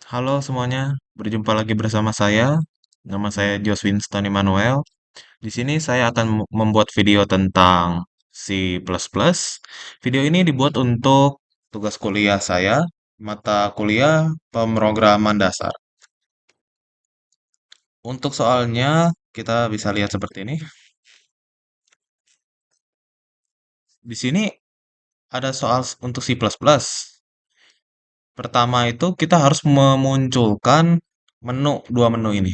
Halo semuanya, berjumpa lagi bersama saya. Nama saya Joswin Stone Emmanuel. Di sini saya akan membuat video tentang C++. Video ini dibuat untuk tugas kuliah saya, mata kuliah pemrograman dasar. Untuk soalnya, kita bisa lihat seperti ini. Di sini ada soal untuk C++. Pertama itu kita harus memunculkan dua menu ini.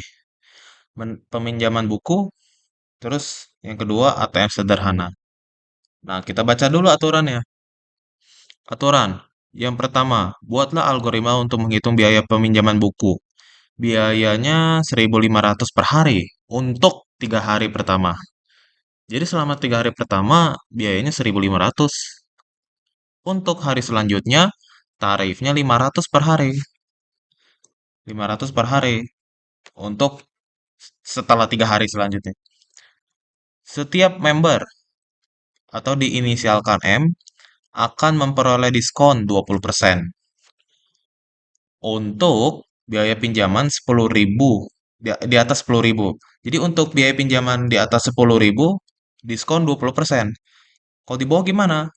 Peminjaman buku. Terus yang kedua ATM sederhana. Nah, kita baca dulu aturannya. Aturan. Yang pertama, buatlah algoritma untuk menghitung biaya peminjaman buku. Biayanya 1.500 per hari untuk 3 hari pertama. Jadi selama 3 hari pertama, biayanya 1.500. Untuk hari selanjutnya, tarifnya 500 per hari. 500 per hari untuk setelah 3 hari selanjutnya. Setiap member atau diinisialkan M akan memperoleh diskon 20% untuk biaya pinjaman 10.000 di atas 10.000. Jadi untuk biaya pinjaman di atas 10.000 diskon 20%. Kalau di bawah gimana?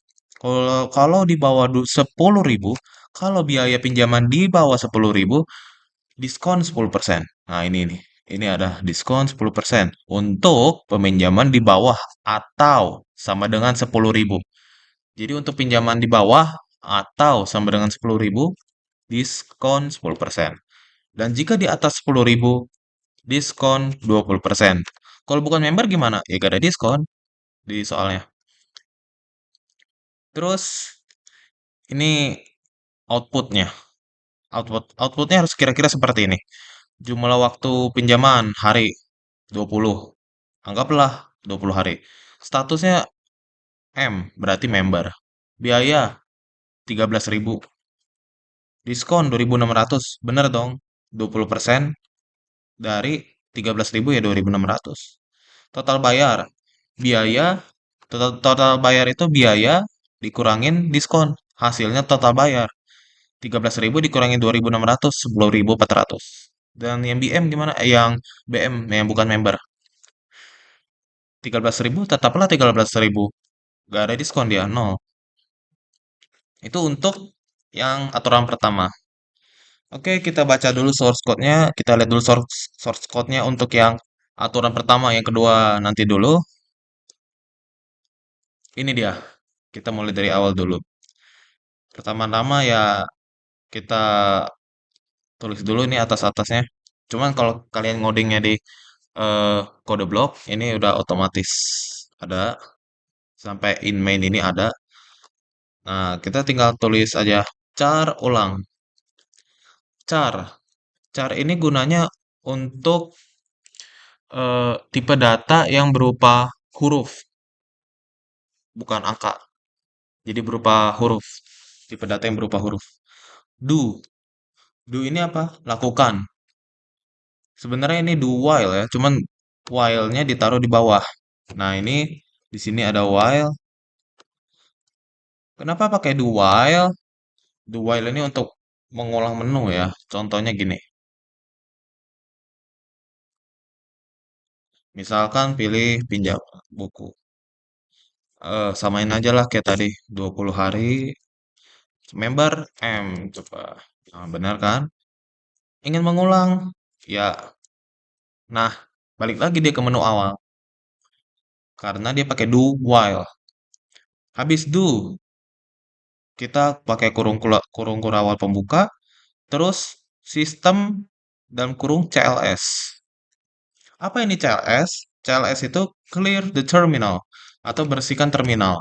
Kalau di bawah 10.000, kalau biaya pinjaman di bawah 10.000 diskon 10%. Nah, ini nih. Ini ada diskon 10% untuk peminjaman di bawah atau sama dengan 10.000. Jadi untuk pinjaman di bawah atau sama dengan 10.000, diskon 10%. Dan jika di atas 10.000, diskon 20%. Kalau bukan member gimana? Ya gak ada diskon di soalnya. Terus ini outputnya. Outputnya harus kira-kira seperti ini. Jumlah waktu pinjaman hari 20. Anggaplah 20 hari. Statusnya M, berarti member. Biaya 13.000. Diskon 2.600. Bener dong? 20% dari 13.000 ya 2.600. Total bayar. Biaya, total bayar itu biaya dikurangin diskon. Hasilnya total bayar. 13.000 dikurangi 2.600, 10.400. Dan yang BM gimana? Yang BM, yang bukan member. 13.000 tetaplah 13.000. Gak ada diskon dia, nol. Itu untuk yang aturan pertama. Oke, kita baca dulu source code-nya. Kita lihat dulu source code-nya untuk yang aturan pertama, yang kedua nanti dulu. Ini dia. Kita mulai dari awal dulu. Pertama-tama ya kita tulis dulu nih atas-atasnya. Cuman kalau kalian ngodingnya di kode blok, ini udah otomatis ada. Sampai in main ini ada. Nah, kita tinggal tulis aja char ulang. Char. Char ini gunanya untuk tipe data yang berupa huruf, bukan angka. Jadi berupa huruf. Tipe data yang berupa huruf. Do. Do ini apa? Lakukan. Sebenarnya ini do while ya, cuman while-nya ditaruh di bawah. Nah, ini di sini ada while. Kenapa pakai do while? Do while ini untuk mengulang menu ya. Contohnya gini. Misalkan pilih pinjam buku. Samain aja lah kayak tadi, 20 hari. Member M, coba. Nah, benar kan? Ingin mengulang? Ya. Nah, balik lagi dia ke menu awal. Karena dia pakai do while. Habis do, kita pakai kurung kurawal pembuka, terus sistem dalam kurung CLS. Apa ini CLS? CLS itu clear the terminal atau bersihkan terminal.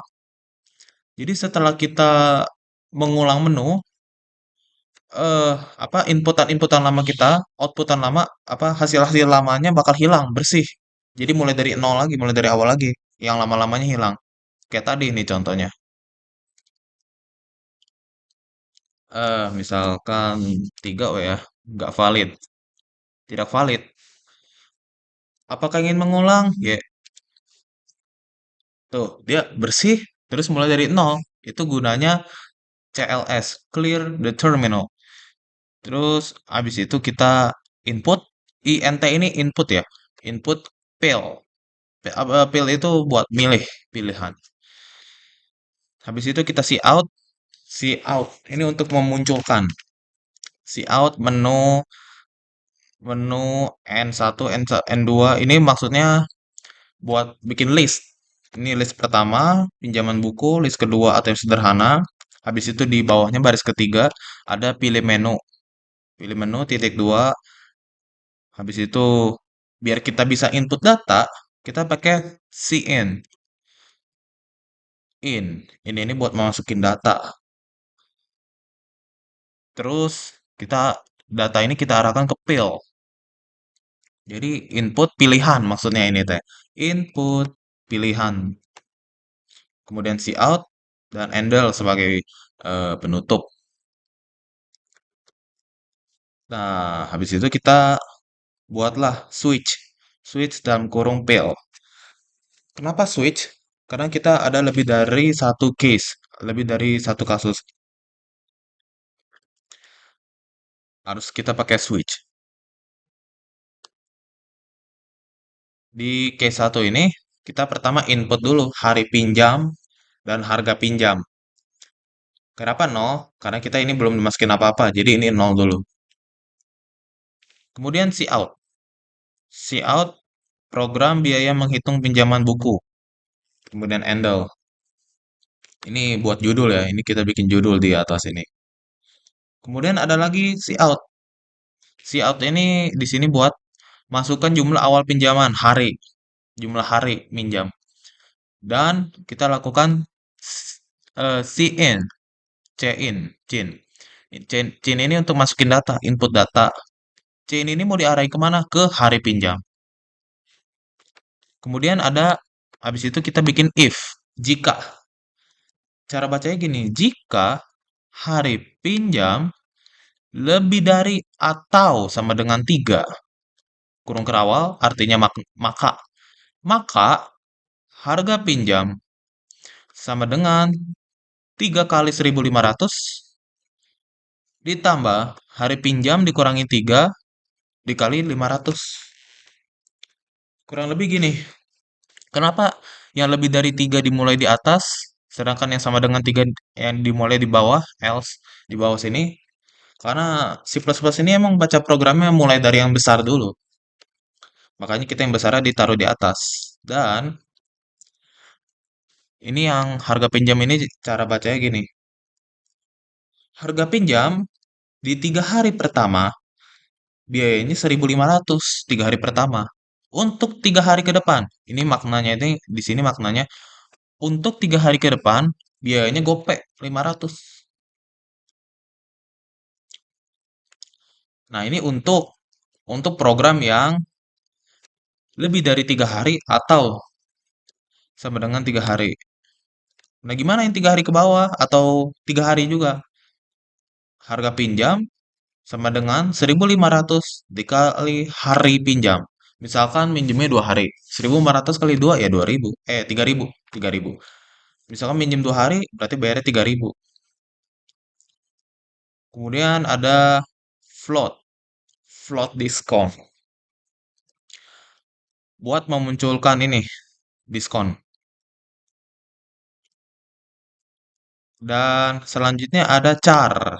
Jadi setelah kita mengulang menu, eh apa inputan-inputan lama kita, outputan lama, apa hasil-hasil lamanya bakal hilang, bersih. Jadi mulai dari nol lagi, mulai dari awal lagi. Yang lama-lamanya hilang. Kayak tadi ini contohnya. Misalkan 3 ya, nggak valid, tidak valid. Apakah ingin mengulang? Ya, tuh dia bersih, terus mulai dari nol. Itu gunanya CLS, clear the terminal. Terus habis itu kita input, INT ini input ya, input fill. Fill itu buat milih pilihan. Habis itu kita see out ini untuk memunculkan. See out menu menu N1, N2 ini maksudnya buat bikin list. Ini list pertama, pinjaman buku, list kedua atau yang sederhana. Habis itu di bawahnya baris ketiga ada pilih menu. Pilih menu titik dua. Habis itu biar kita bisa input data, kita pakai cin. Ini buat masukin data. Terus data ini kita arahkan ke fill. Jadi input pilihan maksudnya ini teh. Input pilihan. Kemudian cout dan handle sebagai penutup. Nah, habis itu kita buatlah switch. Switch dalam kurung fill. Kenapa switch? Karena kita ada lebih dari satu case, lebih dari satu kasus. Harus kita pakai switch. Di case satu ini, kita pertama input dulu hari pinjam dan harga pinjam. Kenapa nol? Karena kita ini belum dimasukin apa-apa, jadi ini nol dulu. Kemudian cout. Cout program biaya menghitung pinjaman buku. Kemudian handle. Ini buat judul ya, ini kita bikin judul di atas ini. Kemudian ada lagi cout. Cout ini di sini buat masukkan jumlah awal pinjaman hari, jumlah hari minjam. Dan kita lakukan cin, cin ini untuk masukin data, input data. Cin ini mau diarahin kemana? Ke hari pinjam. Kemudian habis itu kita bikin if, jika. Cara bacanya gini, jika hari pinjam lebih dari atau sama dengan 3, kurung kerawal artinya maka, maka harga pinjam sama dengan 3 kali 1.500 ditambah hari pinjam dikurangi 3 dikali 500. Kurang lebih gini. Kenapa yang lebih dari 3 dimulai di atas, sedangkan yang sama dengan 3 yang dimulai di bawah, else di bawah sini? Karena C++ ini emang baca programnya mulai dari yang besar dulu. Makanya kita yang besarnya ditaruh di atas. Dan ini yang harga pinjam ini cara bacanya gini. Harga pinjam di 3 hari pertama biayanya 1.500 3 hari pertama. Untuk 3 hari ke depan, ini maknanya ini di sini maknanya untuk 3 hari ke depan biayanya gopek 500. Nah, ini untuk program yang lebih dari 3 hari atau sama dengan 3 hari. Nah, gimana yang 3 hari ke bawah atau 3 hari juga? Harga pinjam sama dengan 1.500 dikali hari pinjam. Misalkan minjemnya 2 hari, 1.500 kali 2 ya 2.000. 3.000, 3.000. Misalkan minjem 2 hari, berarti bayarnya 3.000. Kemudian ada float, float diskon. Buat memunculkan ini, diskon. Dan selanjutnya ada char.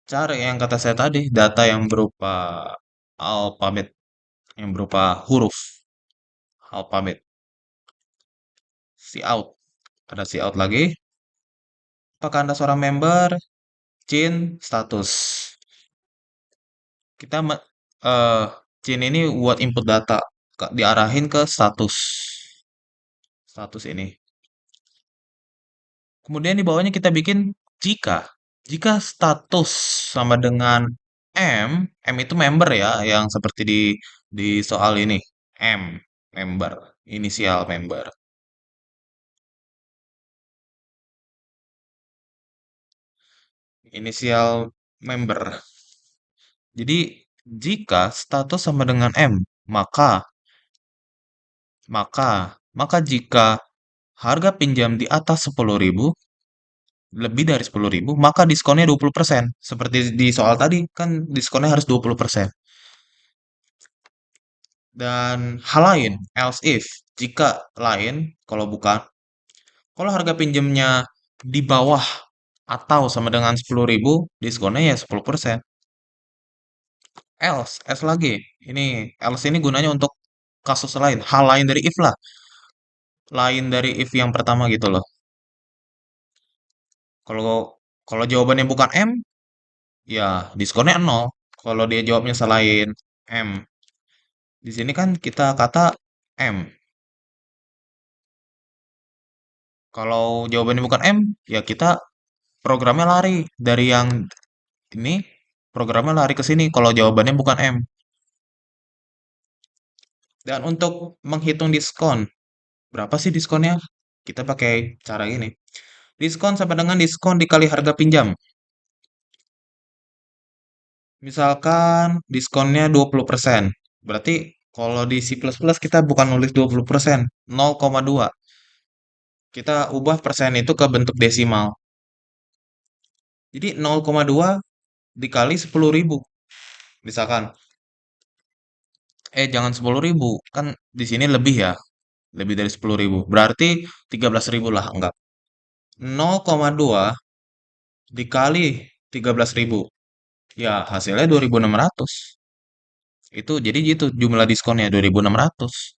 Char yang kata saya tadi, data yang berupa alfabet, yang berupa huruf alfabet. Cout. Ada cout lagi. Apakah Anda seorang member? Cin status. Kita eh cin ini buat input data, diarahin ke status. Status ini. Kemudian di bawahnya kita bikin jika. Jika status sama dengan M itu member ya, yang seperti di soal ini. Member, inisial member. Inisial member. Jadi jika status sama dengan M, maka maka jika harga pinjam di atas 10.000, lebih dari 10.000, maka diskonnya 20%. Seperti di soal tadi, kan diskonnya harus 20%. Dan hal lain, else if, jika lain, kalau bukan, kalau harga pinjamnya di bawah atau sama dengan 10.000, diskonnya ya 10%. Else lagi. Ini, else ini gunanya untuk kasus lain, hal lain dari if lah. Lain dari if yang pertama gitu loh. Kalau kalau jawabannya bukan M, ya diskonnya nol. Kalau dia jawabnya selain M. Di sini kan kita kata M. Kalau jawabannya bukan M, ya kita programnya lari dari yang ini, programnya lari ke sini kalau jawabannya bukan M. Dan untuk menghitung diskon, berapa sih diskonnya? Kita pakai cara ini. Diskon sama dengan diskon dikali harga pinjam. Misalkan diskonnya 20%. Berarti kalau di C++ kita bukan nulis 20%, 0,2. Kita ubah persen itu ke bentuk desimal. Jadi 0,2 dikali 10.000. Misalkan, jangan 10.000, kan di sini lebih ya, lebih dari 10.000. Berarti 13.000 lah, enggak. 0,2 dikali 13.000. Ya, hasilnya 2.600. Itu jadi gitu jumlah diskonnya 2.600.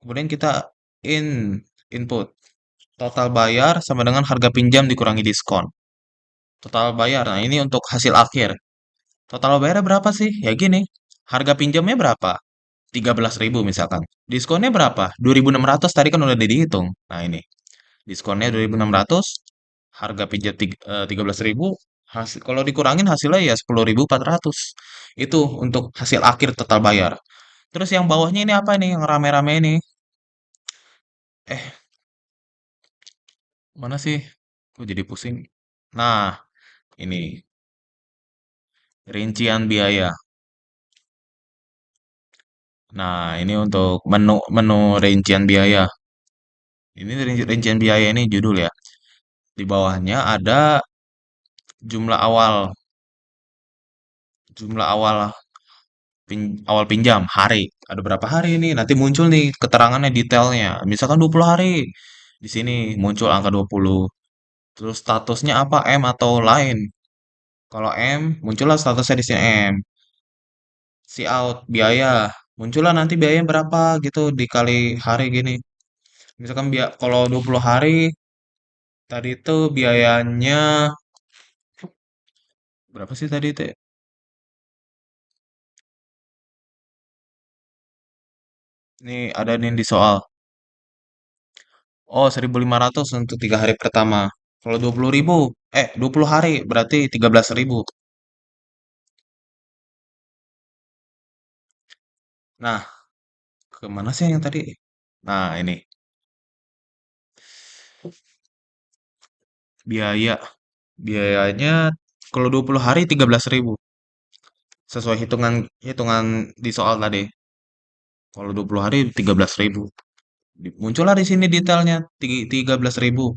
Kemudian kita input total bayar sama dengan harga pinjam dikurangi diskon. Total bayar. Nah, ini untuk hasil akhir. Total bayarnya berapa sih? Ya gini. Harga pinjamnya berapa? 13.000 misalkan. Diskonnya berapa? 2.600 tadi kan udah dihitung. Nah, ini. Diskonnya 2.600, harga pinjam 13.000, kalau dikurangin hasilnya ya 10.400. Itu untuk hasil akhir total bayar. Terus yang bawahnya ini apa nih? Yang rame-rame ini? Eh, mana sih? Kok jadi pusing? Nah, ini rincian biaya. Nah, ini untuk menu menu rincian biaya. Ini rincian biaya ini judul ya. Di bawahnya ada jumlah awal, jumlah awal pinjam hari. Ada berapa hari ini? Nanti muncul nih keterangannya detailnya. Misalkan 20 hari. Di sini muncul angka 20. Terus statusnya apa? M atau lain? Kalau M, muncullah statusnya di sini M. See out biaya. Muncullah nanti biayanya berapa gitu dikali hari gini. Misalkan kalau 20 hari tadi itu biayanya berapa sih tadi itu? Ini ada nih di soal. Oh, 1.500 untuk 3 hari pertama. Kalau 20.000, 20 hari berarti 13.000. Nah, kemana sih yang tadi? Nah, ini biaya. Biayanya kalau 20 hari 13.000. Sesuai hitungan hitungan di soal tadi. Kalau 20 hari 13.000. Muncullah di sini detailnya 13.000.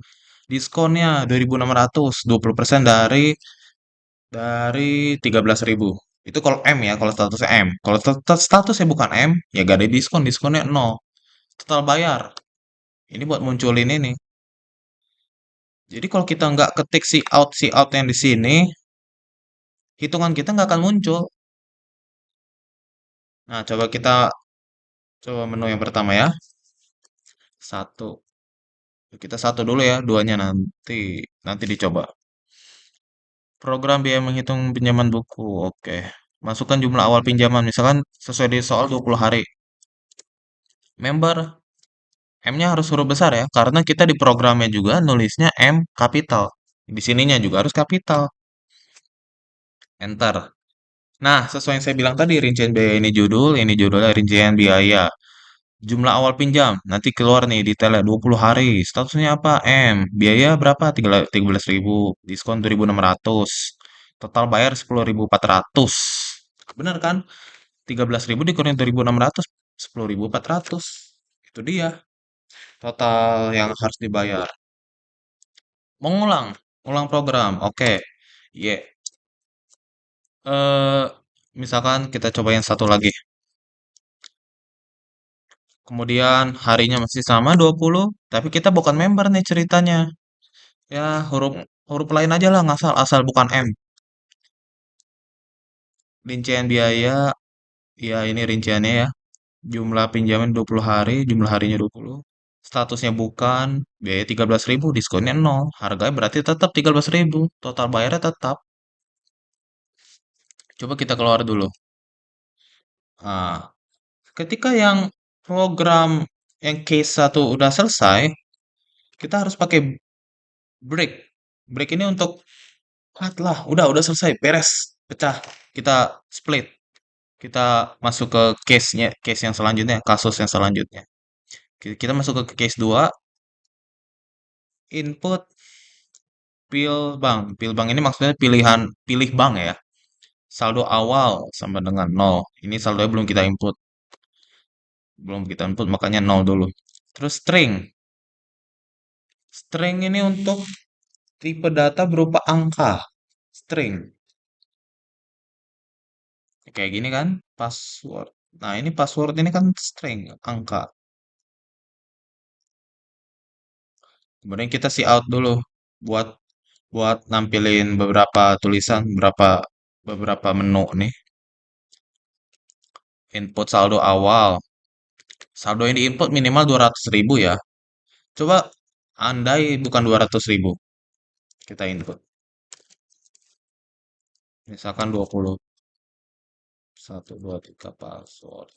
Diskonnya 2.600, 20% dari 13.000. Itu kalau M ya, kalau statusnya M. Kalau statusnya bukan M, ya gak ada diskon, diskonnya nol. Total bayar. Ini buat munculin ini. Jadi kalau kita nggak ketik si out yang di sini, hitungan kita nggak akan muncul. Nah, coba menu yang pertama ya. Satu. Kita satu dulu ya, duanya nanti dicoba. Program biaya menghitung pinjaman buku. Oke. Masukkan jumlah awal pinjaman, misalkan sesuai di soal 20 hari. Member, M-nya harus huruf besar ya, karena kita di programnya juga nulisnya M kapital. Di sininya juga harus kapital. Enter. Nah, sesuai yang saya bilang tadi, rincian biaya ini judulnya rincian biaya. Jumlah awal pinjam, nanti keluar nih detailnya 20 hari. Statusnya apa? M. Biaya berapa? 13.000. Diskon 2.600. Total bayar 10.400. Bener kan? 13.000 dikurangi 2.600, 10.400. Itu dia total yang harus dibayar. Mengulang, ulang program. Oke. Iya. Eh, misalkan kita coba yang satu lagi. Kemudian harinya masih sama 20, tapi kita bukan member nih ceritanya. Ya, huruf huruf lain aja lah, ngasal asal bukan M. Rincian biaya, ya ini rinciannya ya. Jumlah pinjaman 20 hari, jumlah harinya 20. Statusnya bukan, biaya 13.000, diskonnya 0. Harganya berarti tetap 13.000. Total bayarnya tetap. Coba kita keluar dulu. Nah, ketika yang program yang case satu udah selesai, kita harus pakai break. Break ini untuk cut lah, udah selesai, beres, pecah. Kita split. Kita masuk ke case-nya, case yang selanjutnya, kasus yang selanjutnya. Kita masuk ke case 2, input pil bank. Pil bank ini maksudnya pilih bank ya. Saldo awal sama dengan 0. Ini saldonya belum kita input makanya 0 dulu. Terus string. String ini untuk tipe data berupa angka. String. Kayak gini kan, password. Nah, ini password ini kan string, angka. Kemudian kita see out dulu buat buat nampilin beberapa tulisan, beberapa menu nih. Input saldo awal. Saldo yang diinput minimal 200.000 ya. Coba andai bukan 200.000. Kita input. Misalkan 20. 1, 2, 3 password.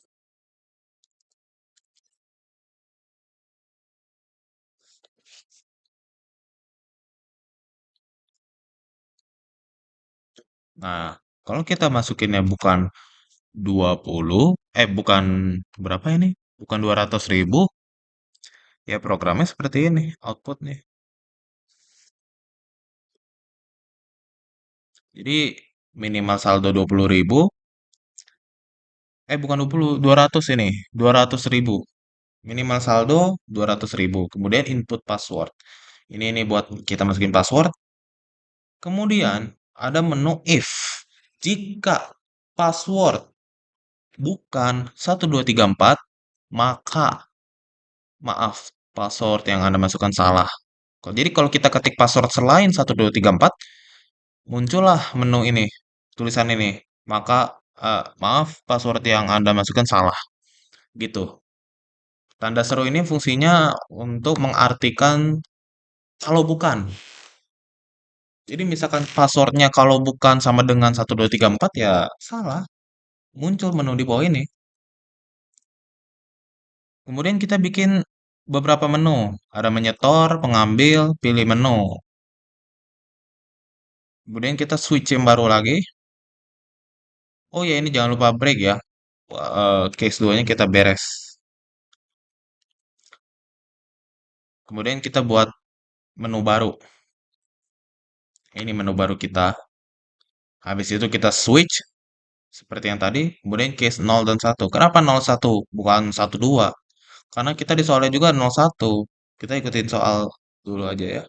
Nah, kalau kita masukinnya bukan 20, bukan berapa ini? Bukan 200.000, ya programnya seperti ini, output nih. Jadi minimal saldo 20.000, bukan 20, 200 ini, 200.000. Minimal saldo 200.000. Kemudian input password. Ini buat kita masukin password. Kemudian ada menu if. Jika password bukan 1234, maka maaf, password yang Anda masukkan salah. Jadi kalau kita ketik password selain 1234, muncullah menu ini, tulisan ini. Maka maaf, password yang Anda masukkan salah. Gitu. Tanda seru ini fungsinya untuk mengartikan kalau bukan. Jadi misalkan passwordnya kalau bukan sama dengan 1234 ya salah. Muncul menu di bawah ini. Kemudian kita bikin beberapa menu. Ada menyetor, pengambil, pilih menu. Kemudian kita switch yang baru lagi. Oh ya ini jangan lupa break ya. Case 2-nya kita beres. Kemudian kita buat menu baru. Ini menu baru kita. Habis itu kita switch seperti yang tadi. Kemudian case 0 dan 1. Kenapa 01 bukan 12? Karena kita di soalnya juga 01. Kita ikutin soal dulu aja ya.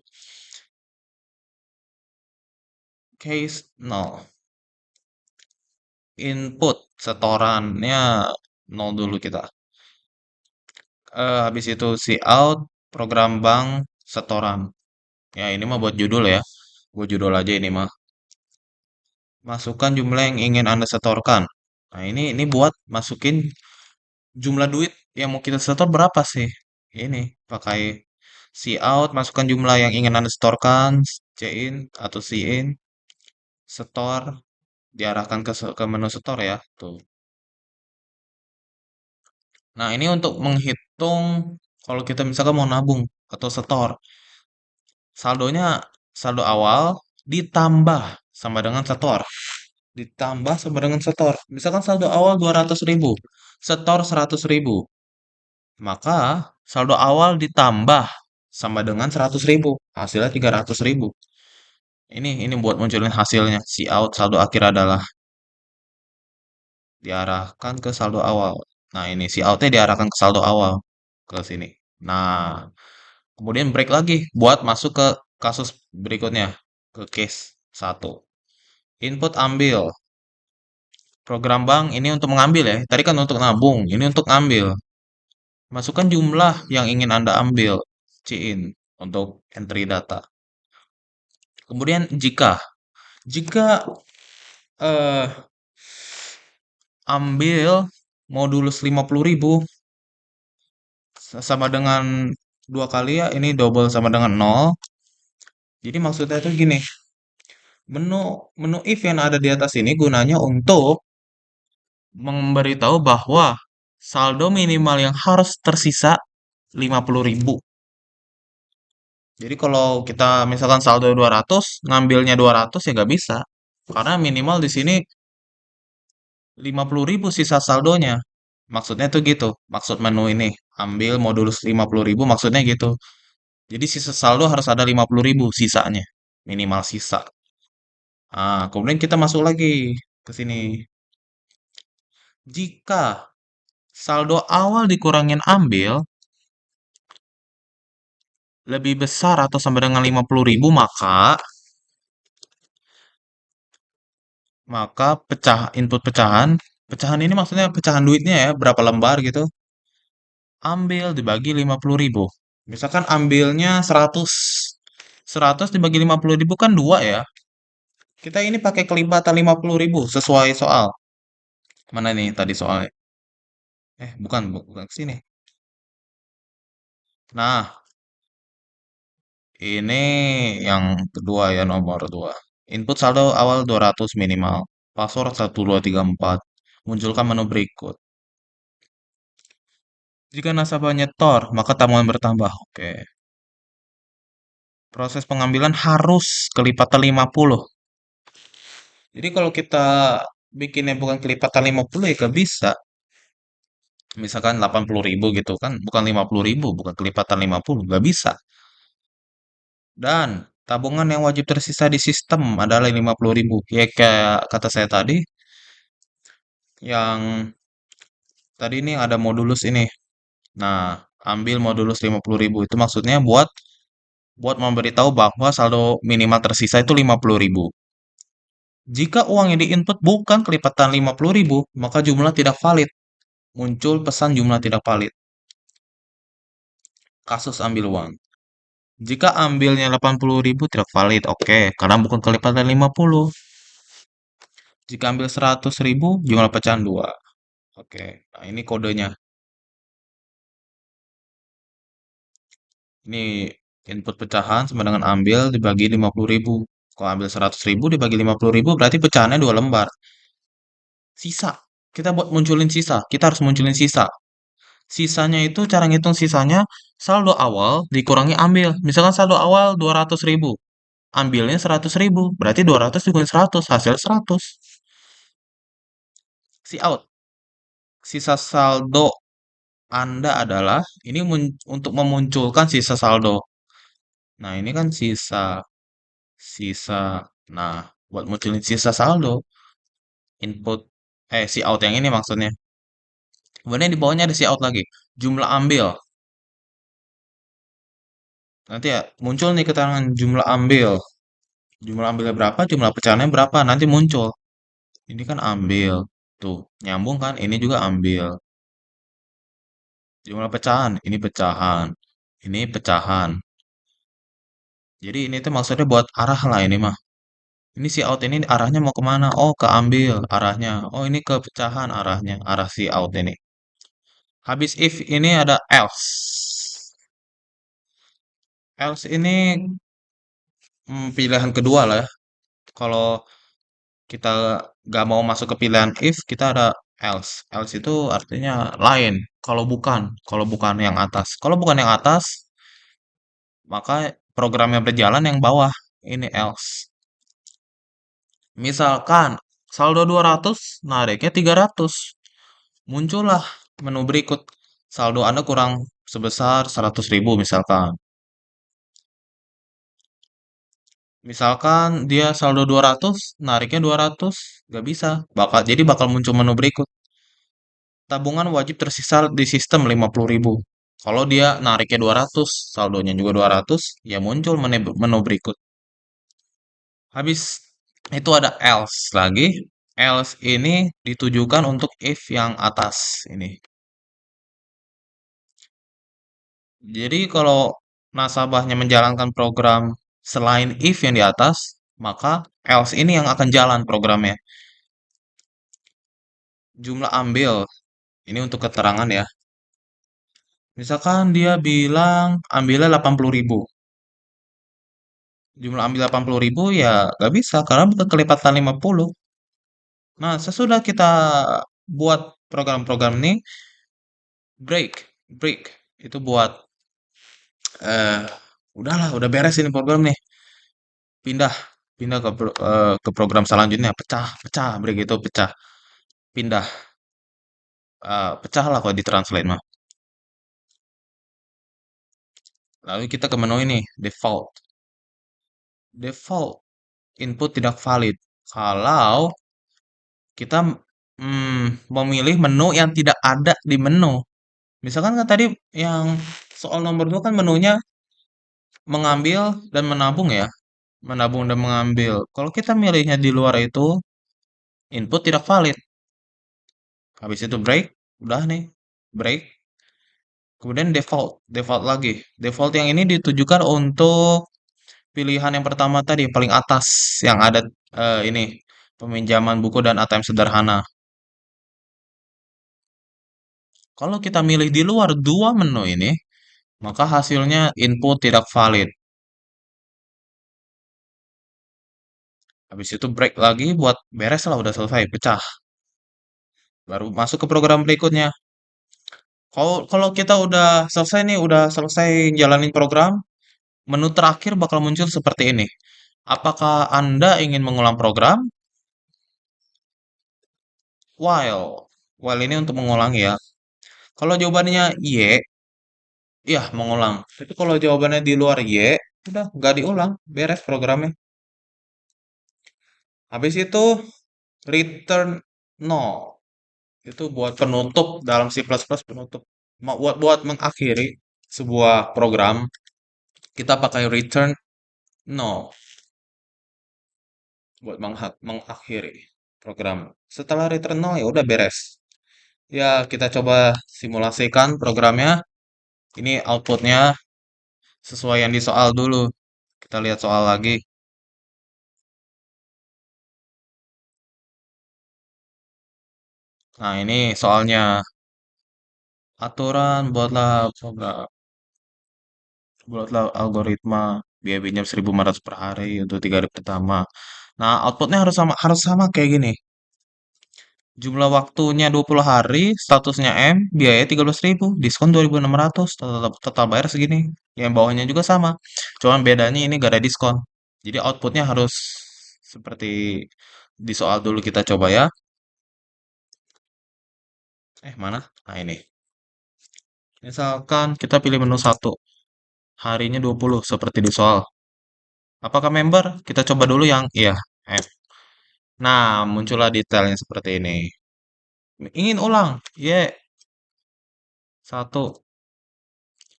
Case 0. Input setorannya 0 dulu kita. Habis itu see out program bank setoran. Ya ini mah buat judul ya. Buat judul aja ini mah. Masukkan jumlah yang ingin Anda setorkan. Nah, ini buat masukin jumlah duit yang mau kita setor berapa sih? Ini pakai see out, masukkan jumlah yang ingin Anda setorkan, C in atau C in, setor, diarahkan ke menu setor ya. Tuh. Nah, ini untuk menghitung kalau kita misalkan mau nabung atau setor. Saldonya saldo awal ditambah sama dengan setor. Ditambah sama dengan setor. Misalkan saldo awal 200.000, setor 100.000. Maka saldo awal ditambah sama dengan 100.000. Hasilnya 300.000. Ini buat munculin hasilnya. Si out saldo akhir adalah diarahkan ke saldo awal. Nah ini si outnya diarahkan ke saldo awal. Ke sini. Nah kemudian break lagi buat masuk ke kasus berikutnya, ke case satu. Input ambil. Program bank ini untuk mengambil ya. Tadi kan untuk nabung, ini untuk ngambil. Masukkan jumlah yang ingin Anda ambil. Key in untuk entry data. Kemudian jika eh, ambil modulus 50.000 sama dengan dua kali ya, ini double sama dengan nol. Jadi maksudnya itu gini, menu menu if yang ada di atas ini gunanya untuk memberitahu bahwa saldo minimal yang harus tersisa 50.000. Jadi kalau kita misalkan saldo 200, ngambilnya 200 ya nggak bisa. Karena minimal di sini 50.000 sisa saldonya. Maksudnya tuh gitu. Maksud menu ini. Ambil modulus 50.000 maksudnya gitu. Jadi sisa saldo harus ada 50.000 sisanya. Minimal sisa. Ah, kemudian kita masuk lagi ke sini. Jika saldo awal dikurangin ambil lebih besar atau sama dengan 50.000, maka input pecahan, pecahan ini maksudnya pecahan duitnya ya, berapa lembar gitu, ambil dibagi 50.000. Misalkan ambilnya 100, 100 dibagi 50.000 kan 2 ya. Kita ini pakai kelipatan 50.000 sesuai soal. Mana nih tadi soalnya? Bukan ke sini. Nah, ini yang kedua ya, nomor 2. Input saldo awal 200 minimal. Password 1234. Munculkan menu berikut. Jika nasabah nyetor, maka tabungan bertambah. Oke. Proses pengambilan harus kelipatan 50. Jadi kalau kita bikinnya bukan kelipatan 50 ya gak bisa. Misalkan 80.000 gitu kan, bukan 50.000, bukan kelipatan 50, gak bisa. Dan tabungan yang wajib tersisa di sistem adalah 50.000. Ya kayak kata saya tadi, yang tadi ini ada modulus ini. Nah, ambil modulus 50.000 itu maksudnya buat buat memberitahu bahwa saldo minimal tersisa itu 50.000. Jika uang yang diinput bukan kelipatan 50.000, maka jumlah tidak valid. Muncul pesan jumlah tidak valid. Kasus ambil uang. Jika ambilnya 80.000 tidak valid, oke, karena bukan kelipatan 50. Jika ambil 100.000, jumlah pecahan 2. Oke, nah ini kodenya. Ini input pecahan sama dengan ambil dibagi 50.000. Kalau ambil 100.000 dibagi 50.000 berarti pecahannya 2 lembar. Sisa. Kita buat munculin sisa. Kita harus munculin sisa. Sisanya itu cara ngitung sisanya saldo awal dikurangi ambil. Misalkan saldo awal 200.000. Ambilnya 100.000. Berarti 200 dikurangi 100. Hasil 100. Si out. Sisa saldo Anda adalah ini untuk memunculkan sisa saldo. Nah, ini kan sisa. Nah, buat munculin sisa saldo, input si out yang ini maksudnya. Kemudian di bawahnya ada si out lagi. Jumlah ambil. Nanti ya muncul nih keterangan jumlah ambil. Jumlah ambilnya berapa, jumlah pecahannya berapa, nanti muncul. Ini kan ambil. Tuh, nyambung kan? Ini juga ambil. Jumlah pecahan, ini pecahan. Ini pecahan. Jadi ini tuh maksudnya buat arah lah ini mah. Ini si out ini arahnya mau kemana? Oh, ke ambil arahnya. Oh, ini ke pecahan arahnya. Arah si out ini. Habis if ini ada else. Else ini pilihan kedua lah ya. Kalau kita nggak mau masuk ke pilihan if, kita ada else. Else itu artinya lain. Kalau bukan yang atas. Kalau bukan yang atas, maka programnya berjalan yang bawah. Ini else. Misalkan saldo 200, nariknya 300. Muncullah menu berikut. Saldo Anda kurang sebesar 100.000 misalkan. Misalkan dia saldo 200, nariknya 200, nggak bisa. Jadi bakal muncul menu berikut. Tabungan wajib tersisa di sistem 50.000. Kalau dia nariknya 200, saldonya juga 200, ya muncul menu berikut. Habis itu ada else lagi. Else ini ditujukan untuk if yang atas ini. Jadi kalau nasabahnya menjalankan program selain if yang di atas, maka else ini yang akan jalan programnya. Jumlah ambil, ini untuk keterangan ya. Misalkan dia bilang ambilnya 80.000. Jumlah ambil 80.000 ya gak bisa karena bukan kelipatan 50. Nah, sesudah kita buat program-program ini, break. Itu buat, eh udahlah, udah beres ini program nih. Pindah, pindah ke program selanjutnya. Pecah, pecah, break itu pecah. Pindah, pecah lah kalau ditranslate mah. Lalu kita ke menu ini, default. Default, input tidak valid. Kalau kita memilih menu yang tidak ada di menu. Misalkan kan tadi yang soal nomor 2 kan menunya mengambil dan menabung ya. Menabung dan mengambil. Kalau kita milihnya di luar itu, input tidak valid. Habis itu break, udah nih, break. Kemudian default, default lagi. Default yang ini ditujukan untuk pilihan yang pertama tadi, yang paling atas, yang ada ini, peminjaman buku dan ATM sederhana. Kalau kita milih di luar dua menu ini, maka hasilnya input tidak valid. Habis itu break lagi buat beres lah, udah selesai, pecah. Baru masuk ke program berikutnya. Kalau kita udah selesai nih, udah selesai jalanin program, menu terakhir bakal muncul seperti ini. Apakah Anda ingin mengulang program? While ini untuk mengulang ya. Kalau jawabannya Y, ya mengulang. Tapi kalau jawabannya di luar Y, udah nggak diulang, beres programnya. Habis itu return no. Itu buat penutup dalam C++ penutup. Buat mengakhiri sebuah program, kita pakai return no buat mengakhiri program. Setelah return no ya udah beres. Ya, kita coba simulasikan programnya. Ini outputnya sesuai yang di soal dulu. Kita lihat soal lagi. Nah, ini soalnya aturan buatlah algoritma biaya pinjam 1.500 per hari untuk 3 hari pertama. Nah, outputnya harus sama kayak gini. Jumlah waktunya 20 hari, statusnya M, biaya 13.000, diskon 2.600, total bayar segini. Yang bawahnya juga sama. Cuman bedanya ini gak ada diskon. Jadi outputnya harus seperti di soal dulu kita coba ya. Mana? Nah ini. Misalkan kita pilih menu satu. Harinya 20 seperti di soal. Apakah member? Kita coba dulu yang iya. F. Nah, muncullah detailnya seperti ini. Ingin ulang? Y. Satu.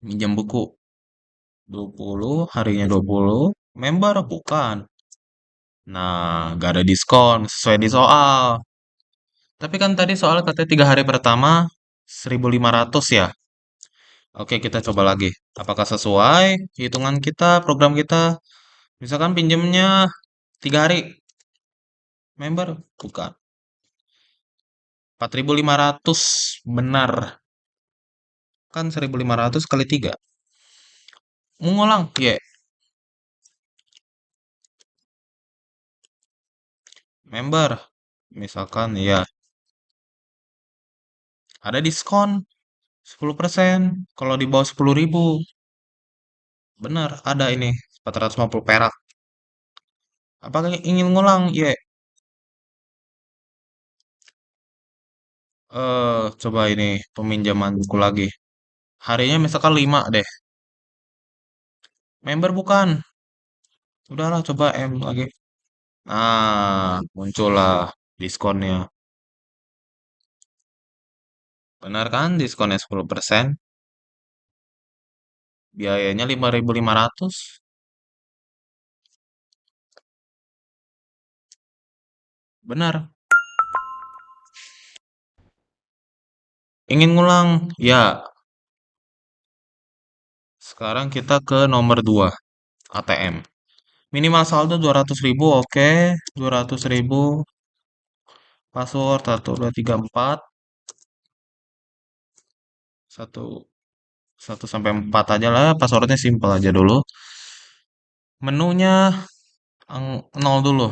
Minjam buku. 20, harinya 20. Member? Bukan. Nah, gak ada diskon sesuai di soal. Tapi kan tadi soal katanya 3 hari pertama 1.500 ya. Oke, kita coba lagi. Apakah sesuai hitungan kita, program kita? Misalkan pinjamnya 3 hari. Member? Bukan. 4.500 benar. Kan 1.500 kali 3. Mengulang. Ya. Member. Misalkan ya. Ada diskon 10% kalau di bawah 10.000. Benar, ada ini 450 perak. Apakah ingin ngulang? Ya. Coba ini peminjaman buku lagi. Harinya misalkan 5 deh. Member bukan. Udahlah coba M lagi. Nah, muncullah diskonnya. Benar kan diskonnya 10%? Biayanya 5.500. Benar. Ingin ngulang? Ya, sekarang kita ke nomor 2 ATM. Minimal saldo 200.000, oke. 200.000, password 1234, 1, 1 sampai 4 aja lah, passwordnya simple aja dulu. Menunya nol dulu.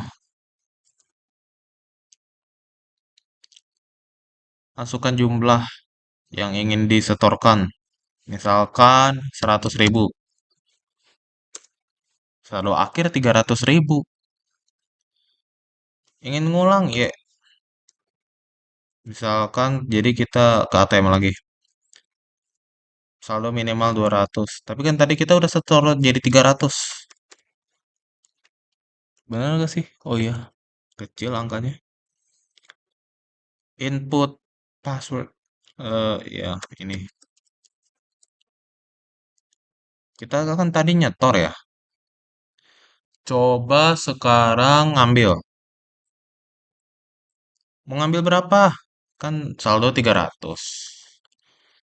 Masukkan jumlah yang ingin disetorkan. Misalkan 100.000. Saldo akhir 300.000. Ingin ngulang ya. Misalkan jadi kita ke ATM lagi. Saldo minimal 200. Tapi kan tadi kita udah setor jadi 300. Bener gak sih? Oh iya, kecil angkanya. Input password. Ya, ini. Kita kan tadi nyetor ya. Coba sekarang ngambil. Mau ngambil berapa? Kan saldo 300.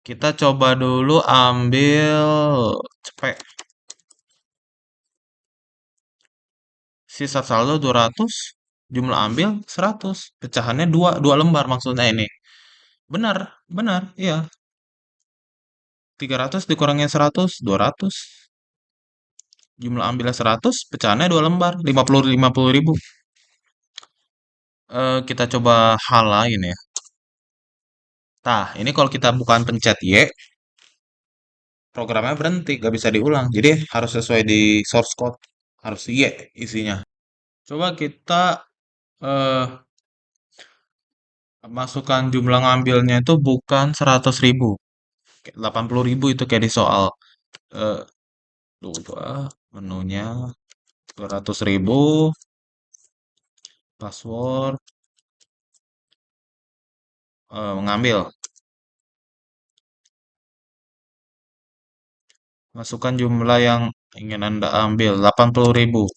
Kita coba dulu ambil cepet. Sisa saldo 200, jumlah ambil 100. Pecahannya 2 lembar maksudnya ini. Benar, benar, iya. 300 dikurangin 100, 200. Jumlah ambilnya 100, pecahannya 2 lembar, 50 ribu. Kita coba hal lain ya. Nah, ini kalau kita bukan pencet Y, programnya berhenti, gak bisa diulang. Jadi harus sesuai di source code, harus Y isinya. Coba kita eh, masukkan jumlah ngambilnya itu bukan 100.000, 80.000 itu kayak di soal. Eh, Lupa menunya 200.000, password, mengambil. Masukkan jumlah yang ingin Anda ambil, 80.000.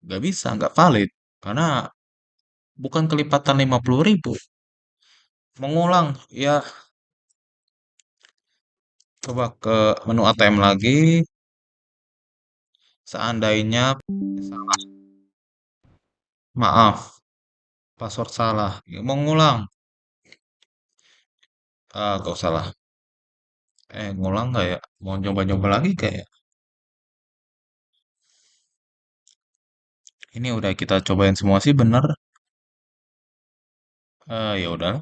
Nggak bisa, nggak valid. Karena bukan kelipatan 50.000. Mengulang, ya coba ke menu ATM lagi. Seandainya salah, maaf, password salah. Ya, mau ngulang. Gak usah lah. Ngulang nggak ya? Mau coba-coba lagi kayak. Ini udah kita cobain semua sih bener. Ya udah,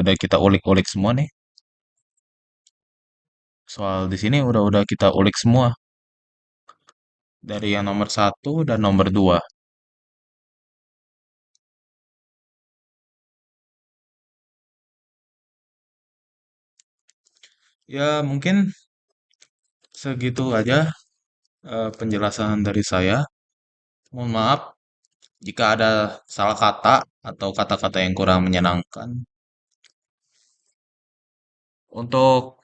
udah kita ulik-ulik semua nih. Soal di sini udah kita ulik semua dari yang nomor 1 dan nomor 2. Ya mungkin segitu aja penjelasan dari saya. Mohon maaf jika ada salah kata atau kata-kata yang kurang menyenangkan. Untuk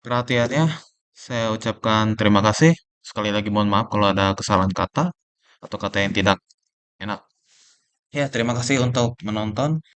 perhatiannya, saya ucapkan terima kasih. Sekali lagi mohon maaf kalau ada kesalahan kata atau kata yang tidak enak. Ya, terima kasih untuk menonton.